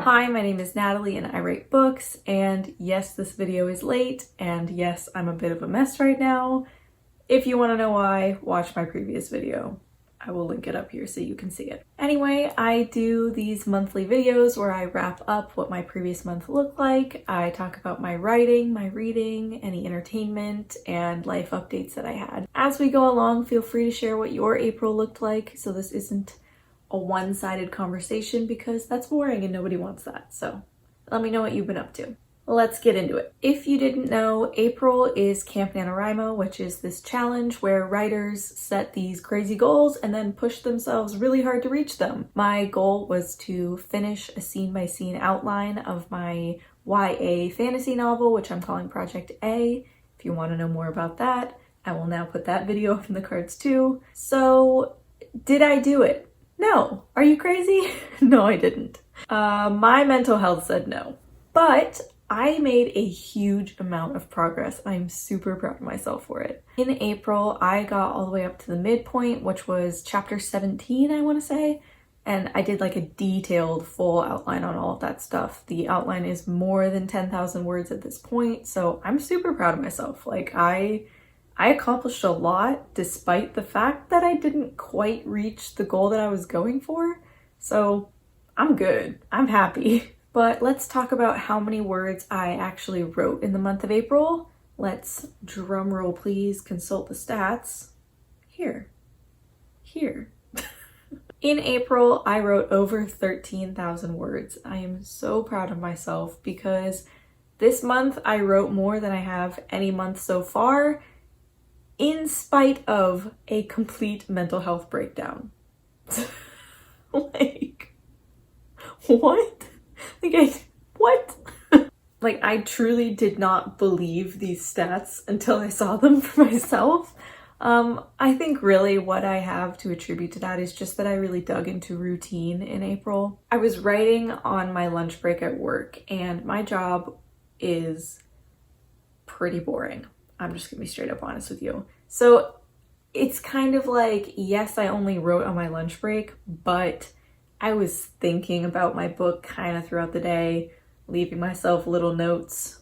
Hi, my name is Natalie and I write books, and yes, this video is late, and yes, I'm a bit of a mess right now. If you want to know why, watch my previous video. I will link it up here so you can see it. Anyway, I do these monthly videos where I wrap up what my previous month looked like. I talk about my writing, my reading, any entertainment, and life updates that I had. As we go along, feel free to share what your April looked like, so this isn't a one-sided conversation because that's boring and nobody wants that. So let me know what you've been up to. Let's get into it. If you didn't know, April is Camp NaNoWriMo, which is this challenge where writers set these crazy goals and then push themselves really hard to reach them. My goal was to finish a scene-by-scene outline of my YA fantasy novel, which I'm calling Project A. If you want to know more about that, I will now put that video up in the cards too. So, did I do it? No. Are you crazy? No, I didn't. My mental health said no. But I made a huge amount of progress. I'm super proud of myself for it. In April, I got all the way up to the midpoint, which was chapter 17, I want to say. And I did like a detailed full outline on all of that stuff. The outline is more than 10,000 words at this point, so I'm super proud of myself. Like, I accomplished a lot despite the fact that I didn't quite reach the goal that I was going for. So I'm good. I'm happy. But let's talk about how many words I actually wrote in the month of April. Let's, drum roll please, consult the stats. Here. In April, I wrote over 13,000 words. I am so proud of myself because this month I wrote more than I have any month so far, in spite of a complete mental health breakdown. Like, what? What? Like, I truly did not believe these stats until I saw them for myself. I think really what I have to attribute to that is just that I really dug into routine in April. I was writing on my lunch break at work, and my job is pretty boring. I'm just gonna be straight up honest with you. So it's kind of like, yes, I only wrote on my lunch break, but I was thinking about my book kind of throughout the day, leaving myself little notes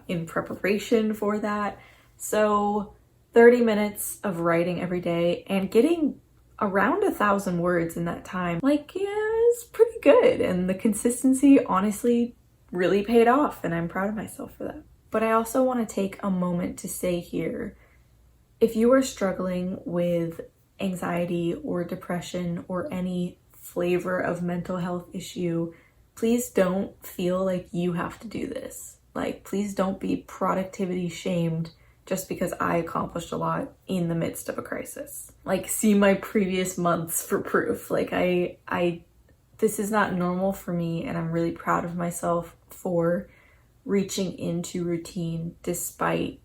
in preparation for that. So 30 minutes of writing every day and getting around 1,000 words in that time, like, yeah, it's pretty good. And the consistency honestly really paid off, and I'm proud of myself for that. But I also want to take a moment to say here, if you are struggling with anxiety or depression or any flavor of mental health issue, please don't feel like you have to do this. Like, please don't be productivity shamed just because I accomplished a lot in the midst of a crisis. Like, see my previous months for proof. Like, this is not normal for me, and I'm really proud of myself for reaching into routine despite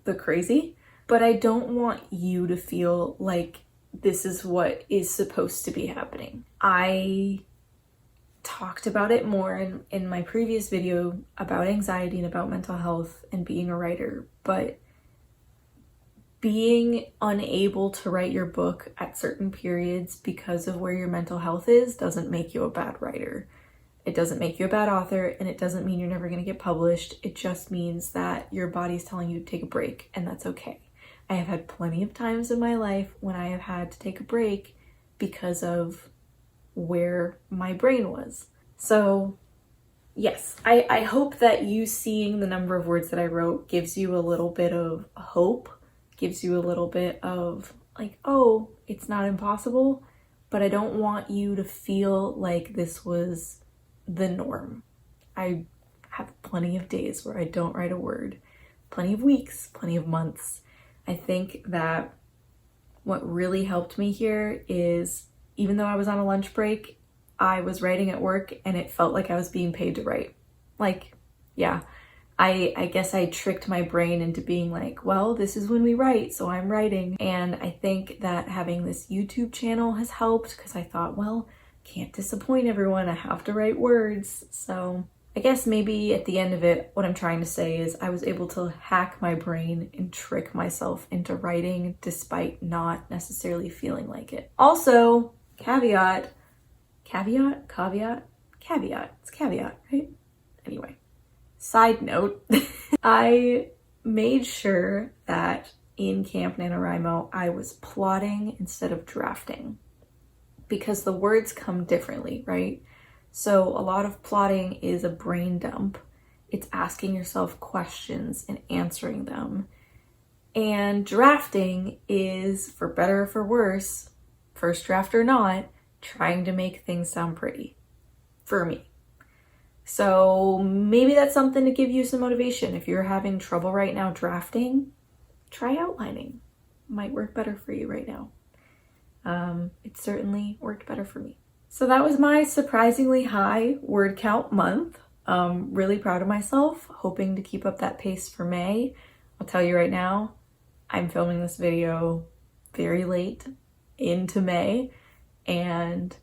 the crazy. But I don't want you to feel like this is what is supposed to be happening. I talked about it more in my previous video about anxiety and about mental health and being a writer, but being unable to write your book at certain periods because of where your mental health is doesn't make you a bad writer. It doesn't make you a bad author, and it doesn't mean you're never going to get published. It just means that your body's telling you to take a break, and that's okay. I have had plenty of times in my life when I have had to take a break because of where my brain was. So yes, I hope that you seeing the number of words that I wrote gives you a little bit of hope, gives you a little bit of like, oh, it's not impossible, but I don't want you to feel like this was the norm. I have plenty of days where I don't write a word, plenty of weeks, plenty of months. I think that what really helped me here is, even though I was on a lunch break, I was writing at work and it felt like I was being paid to write. Like, yeah, I guess I tricked my brain into being like, well, this is when we write, so I'm writing. And I think that having this YouTube channel has helped because I thought, well, can't disappoint everyone, I have to write words. So I guess maybe at the end of it, what I'm trying to say is I was able to hack my brain and trick myself into writing despite not necessarily feeling like it. Also, caveat, Caveat. It's caveat, right? Anyway, side note, I made sure that in Camp NaNoWriMo, I was plotting instead of drafting because the words come differently, right? So a lot of plotting is a brain dump. It's asking yourself questions and answering them. And drafting is, for better or for worse, first draft or not, trying to make things sound pretty. For me. So maybe that's something to give you some motivation. If you're having trouble right now drafting, try outlining. Might work better for you right now. It certainly worked better for me. So that was my surprisingly high word count month. Really proud of myself, hoping to keep up that pace for May. I'll tell you right now, I'm filming this video very late into May, and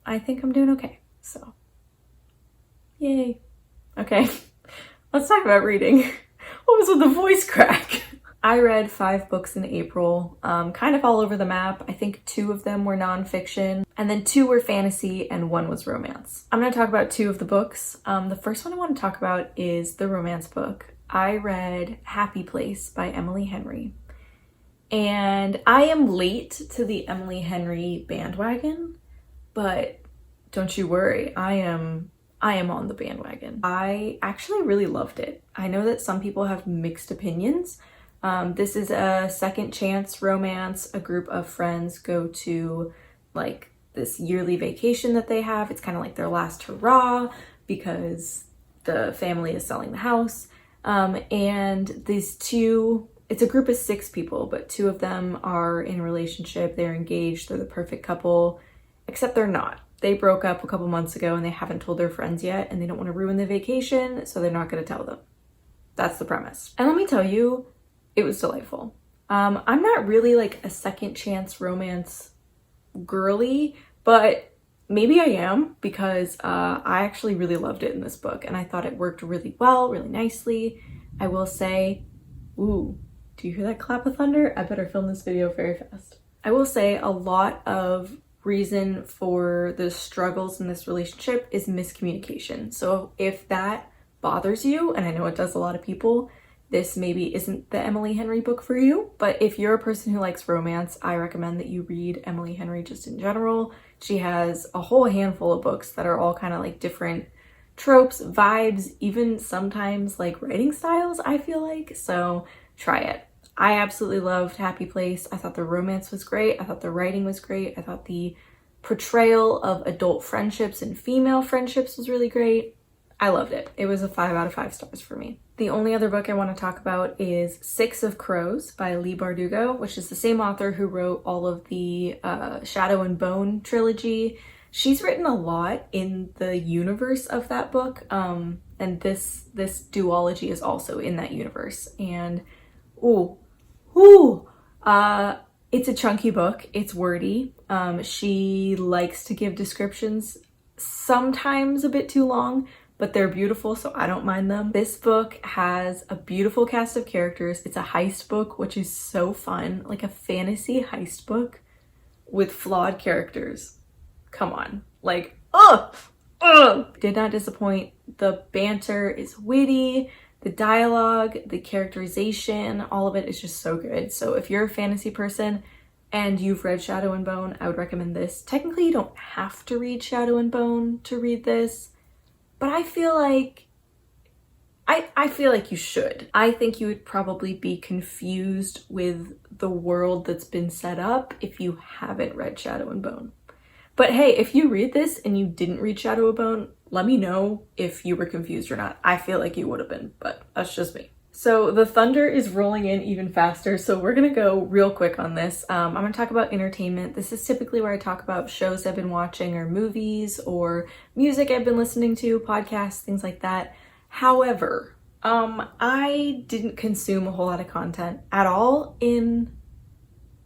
I think I'm doing okay, so yay. Okay, let's talk about reading. What was with the voice crack? I read 5 books in April, kind of all over the map. I think 2 of them were nonfiction, and then 2 were fantasy, and 1 was romance. I'm gonna talk about 2 of the books. The first one I want to talk about is the romance book. I read Happy Place by Emily Henry. And I am late to the Emily Henry bandwagon, but don't you worry, I am on the bandwagon. I actually really loved it. I know that some people have mixed opinions. This is a second chance romance. A group of friends go to like this yearly vacation that they have. It's kind of like their last hurrah because the family is selling the house. And these 2, it's a group of 6 people, but 2 of them are in a relationship. They're engaged. They're the perfect couple, except they're not. They broke up a couple months ago and they haven't told their friends yet, and they don't want to ruin the vacation, so they're not going to tell them. That's the premise. And let me tell you, it was delightful. I'm not really like a second chance romance girly, but maybe I am because I actually really loved it in this book, and I thought it worked really well, really nicely. I will say, ooh, do you hear that clap of thunder? I better film this video very fast. I will say a lot of reason for the struggles in this relationship is miscommunication. So if that bothers you, and I know it does a lot of people, this maybe isn't the Emily Henry book for you. But if you're a person who likes romance, I recommend that you read Emily Henry just in general. She has a whole handful of books that are all kind of like different tropes, vibes, even sometimes like writing styles, I feel like. So try it. I absolutely loved Happy Place. I thought the romance was great. I thought the writing was great. I thought the portrayal of adult friendships and female friendships was really great. I loved it. It was a 5 out of 5 stars for me. The only other book I want to talk about is 6 of Crows by Leigh Bardugo, which is the same author who wrote all of the Shadow and Bone trilogy. She's written a lot in the universe of that book, and this duology is also in that universe. And it's a chunky book. It's wordy. She likes to give descriptions, sometimes a bit too long, but they're beautiful, so I don't mind them. This book has a beautiful cast of characters. It's a heist book, which is so fun, like a fantasy heist book with flawed characters. Come on, like, did not disappoint. The banter is witty. The dialogue, the characterization, all of it is just so good. So if you're a fantasy person and you've read Shadow and Bone, I would recommend this. Technically, you don't have to read Shadow and Bone to read this, but I feel like you should. I think you would probably be confused with the world that's been set up if you haven't read Shadow and Bone. But hey, if you read this and you didn't read Shadow and Bone, let me know if you were confused or not. I feel like you would have been, but that's just me. So the thunder is rolling in even faster, so we're gonna go real quick on this. I'm gonna talk about entertainment. This is typically where I talk about shows I've been watching or movies or music I've been listening to, podcasts, things like that. However, I didn't consume a whole lot of content at all in,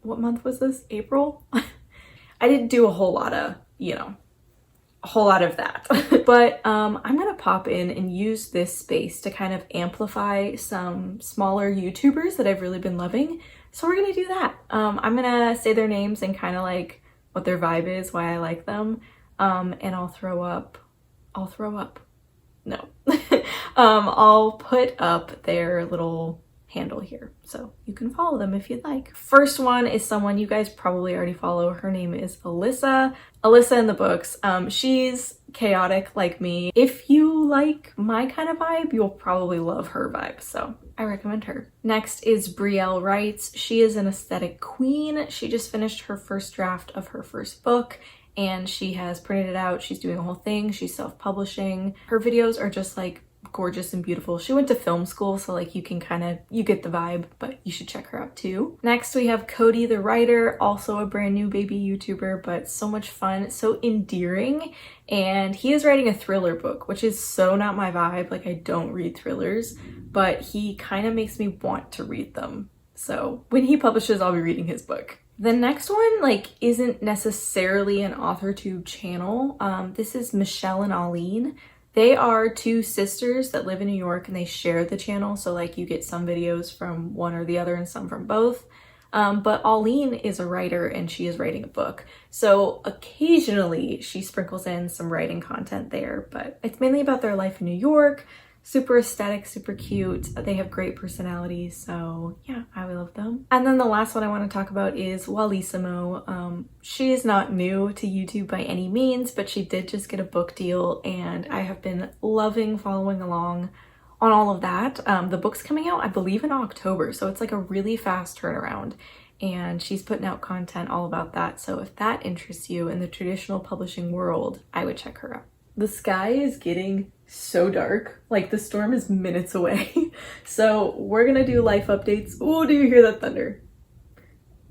what month was this? April? I didn't do a whole lot of, a whole lot of that. But I'm gonna pop in and use this space to kind of amplify some smaller YouTubers that I've really been loving. So we're gonna do that. I'm gonna say their names and kind of like what their vibe is, why I like them. And I'll throw up I'll throw up. No. I'll put up their little handle here so you can follow them if you'd like. First one is someone you guys probably already follow. Her name is Alyssa. Alyssa in the books. She's chaotic like me. If you like my kind of vibe, you'll probably love her vibe, so I recommend her. Next is Brielle Wrights. She is an aesthetic queen. She just finished her first draft of her first book and she has printed it out. She's doing a whole thing. She's self-publishing. Her videos are just like gorgeous and beautiful. She went to film school, so like you get the vibe, but you should check her out too. Next we have Cody the writer, also a brand new baby YouTuber, but so much fun, so endearing, and he is writing a thriller book, which is so not my vibe. Like I don't read thrillers, but he kind of makes me want to read them. So when he publishes, I'll be reading his book. The next one like isn't necessarily an AuthorTube channel. This is Michelle and Aline. They are two sisters that live in New York and they share the channel. So like you get some videos from one or the other and some from both. But Aline is a writer and she is writing a book. So occasionally she sprinkles in some writing content there, but it's mainly about their life in New York. Super aesthetic, super cute. They have great personalities, so yeah, I love them. And then the last one I want to talk about is Walissimo. She is not new to YouTube by any means, but she did just get a book deal and I have been loving following along on all of that. The book's coming out, I believe, in October, so it's like a really fast turnaround. And she's putting out content all about that, so if that interests you in the traditional publishing world, I would check her out. The sky is getting so dark, like the storm is minutes away. So we're gonna do life updates. Oh, do you hear that thunder?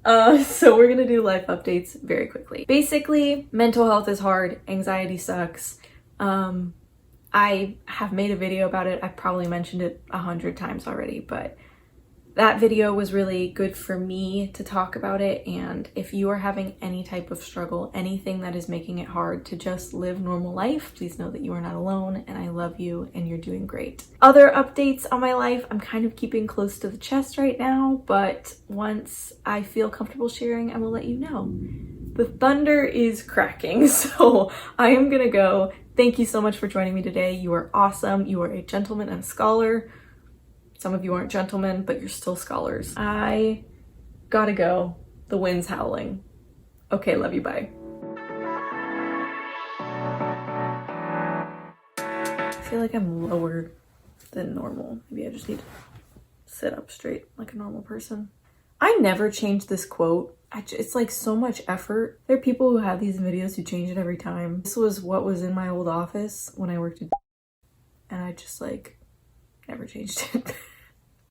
So we're gonna do life updates very quickly. Basically, mental health is hard, anxiety sucks. I have made a video about it. I've probably mentioned it 100 times already, but that video was really good for me to talk about it. And if you are having any type of struggle, anything that is making it hard to just live normal life, please know that you are not alone and I love you and you're doing great. Other updates on my life, I'm kind of keeping close to the chest right now, but once I feel comfortable sharing, I will let you know. The thunder is cracking, so I am gonna go. Thank you so much for joining me today. You are awesome. You are a gentleman and a scholar. Some of you aren't gentlemen, but you're still scholars. I gotta go. The wind's howling. Okay, love you, bye. I feel like I'm lower than normal. Maybe I just need to sit up straight like a normal person. I never change this quote. It's like so much effort. There are people who have these videos who change it every time. This was what was in my old office when I worked at and I just like never changed it.